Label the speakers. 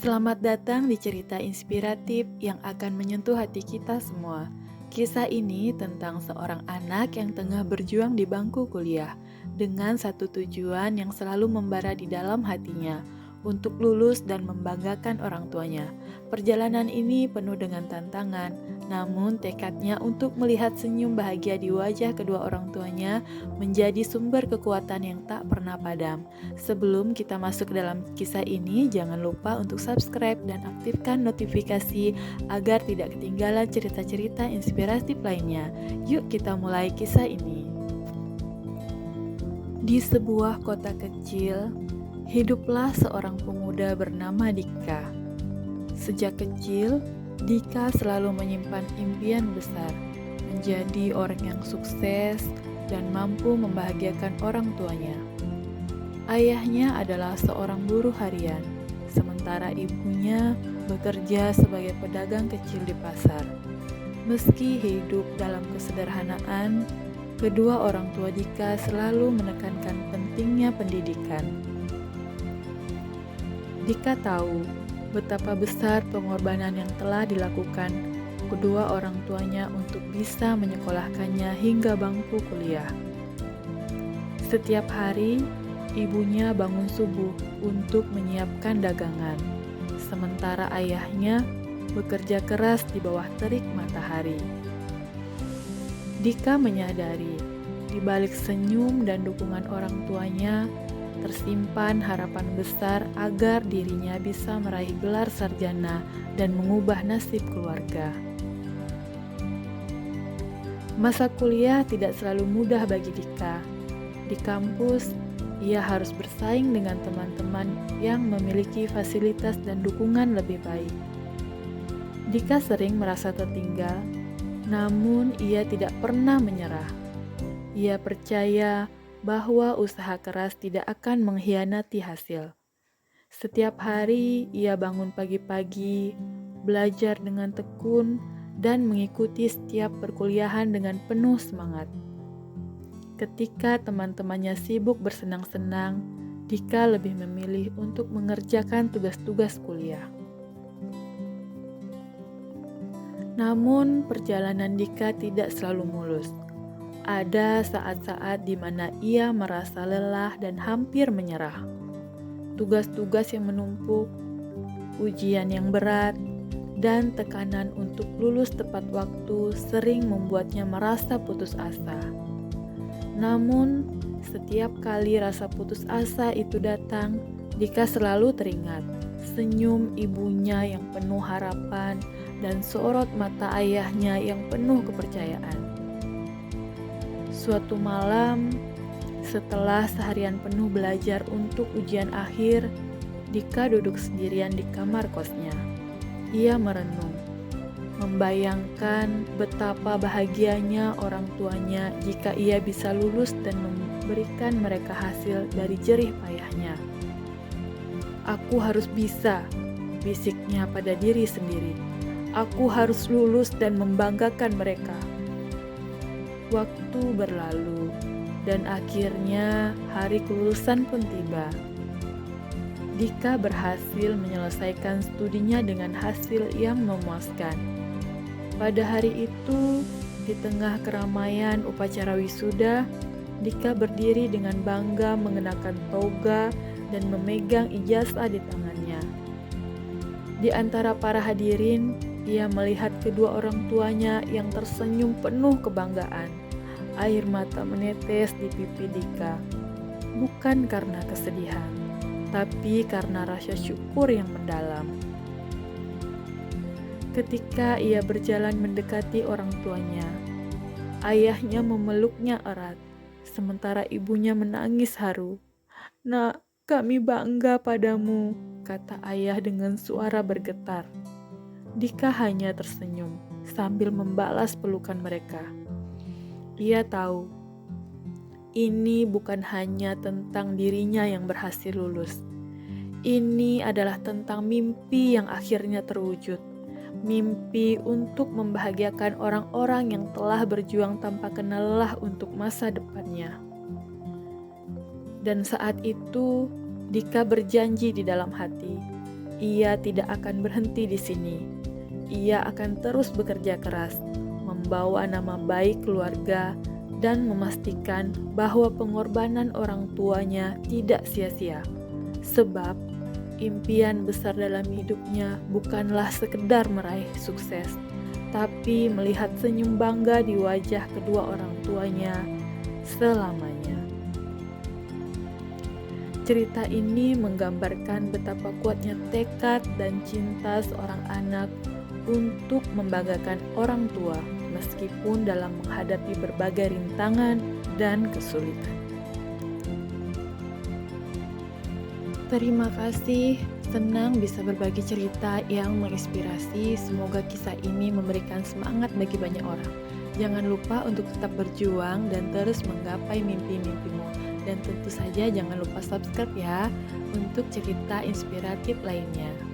Speaker 1: Selamat datang di cerita inspiratif yang akan menyentuh hati kita semua. Kisah ini tentang seorang anak yang tengah berjuang di bangku kuliah dengan satu tujuan yang selalu membara di dalam hatinya untuk lulus dan membanggakan orang tuanya. Perjalanan ini penuh dengan tantangan, namun tekadnya untuk melihat senyum bahagia di wajah kedua orang tuanya menjadi sumber kekuatan yang tak pernah padam. Sebelum kita masuk ke dalam kisah ini, jangan lupa untuk subscribe dan aktifkan notifikasi agar tidak ketinggalan cerita-cerita inspiratif lainnya. Yuk kita mulai kisah ini. Di sebuah kota kecil, hiduplah seorang pemuda bernama Dika. Sejak kecil, Dika selalu menyimpan impian besar, menjadi orang yang sukses dan mampu membahagiakan orang tuanya. Ayahnya adalah seorang buruh harian, sementara ibunya bekerja sebagai pedagang kecil di pasar. Meski hidup dalam kesederhanaan, kedua orang tua Dika selalu menekankan pentingnya pendidikan. Dika tahu betapa besar pengorbanan yang telah dilakukan kedua orang tuanya untuk bisa menyekolahkannya hingga bangku kuliah. Setiap hari, ibunya bangun subuh untuk menyiapkan dagangan, sementara ayahnya bekerja keras di bawah terik matahari. Dika menyadari, di balik senyum dan dukungan orang tuanya, tersimpan harapan besar agar dirinya bisa meraih gelar sarjana dan mengubah nasib keluarga. Masa kuliah tidak selalu mudah bagi Dika. Di kampus, ia harus bersaing dengan teman-teman yang memiliki fasilitas dan dukungan lebih baik. Dika sering merasa tertinggal, namun ia tidak pernah menyerah. Ia percaya bahwa usaha keras tidak akan mengkhianati hasil. Setiap hari ia bangun pagi-pagi, belajar dengan tekun, dan mengikuti setiap perkuliahan dengan penuh semangat. Ketika teman-temannya sibuk bersenang-senang, Dika lebih memilih untuk mengerjakan tugas-tugas kuliah. Namun, perjalanan Dika tidak selalu mulus. Ada saat-saat di mana ia merasa lelah dan hampir menyerah. Tugas-tugas yang menumpuk, ujian yang berat, dan tekanan untuk lulus tepat waktu sering membuatnya merasa putus asa. Namun, setiap kali rasa putus asa itu datang, Dika selalu teringat senyum ibunya yang penuh harapan dan sorot mata ayahnya yang penuh kepercayaan. Suatu malam, setelah seharian penuh belajar untuk ujian akhir, Dika duduk sendirian di kamar kosnya. Ia merenung, membayangkan betapa bahagianya orang tuanya jika ia bisa lulus dan memberikan mereka hasil dari jerih payahnya. "Aku harus bisa," bisiknya pada diri sendiri. "Aku harus lulus dan membanggakan mereka." Waktu berlalu, dan akhirnya hari kelulusan pun tiba. Dika berhasil menyelesaikan studinya dengan hasil yang memuaskan. Pada hari itu, di tengah keramaian upacara wisuda, Dika berdiri dengan bangga mengenakan toga dan memegang ijazah di tangannya. Di antara para hadirin, ia melihat kedua orang tuanya yang tersenyum penuh kebanggaan. Air mata menetes di pipi Dika, bukan karena kesedihan, tapi karena rasa syukur yang mendalam. Ketika ia berjalan mendekati orang tuanya, ayahnya memeluknya erat, sementara ibunya menangis haru. "Nak, kami bangga padamu," kata ayah dengan suara bergetar. Dika hanya tersenyum sambil membalas pelukan mereka. Ia tahu, ini bukan hanya tentang dirinya yang berhasil lulus. Ini adalah tentang mimpi yang akhirnya terwujud. Mimpi untuk membahagiakan orang-orang yang telah berjuang tanpa kenal lelah untuk masa depannya. Dan saat itu, Dika berjanji di dalam hati, ia tidak akan berhenti di sini. Ia akan terus bekerja keras, membawa nama baik keluarga, dan memastikan bahwa pengorbanan orang tuanya tidak sia-sia. Sebab impian besar dalam hidupnya bukanlah sekedar meraih sukses, tapi melihat senyum bangga di wajah kedua orang tuanya selamanya. Cerita ini menggambarkan betapa kuatnya tekad dan cinta seorang anak untuk membanggakan orang tua meskipun dalam menghadapi berbagai rintangan dan kesulitan. Terima kasih, senang bisa berbagi cerita yang menginspirasi. Semoga kisah ini memberikan semangat bagi banyak orang. Jangan lupa untuk tetap berjuang dan terus menggapai mimpi-mimpimu. Dan tentu saja jangan lupa subscribe ya untuk cerita inspiratif lainnya.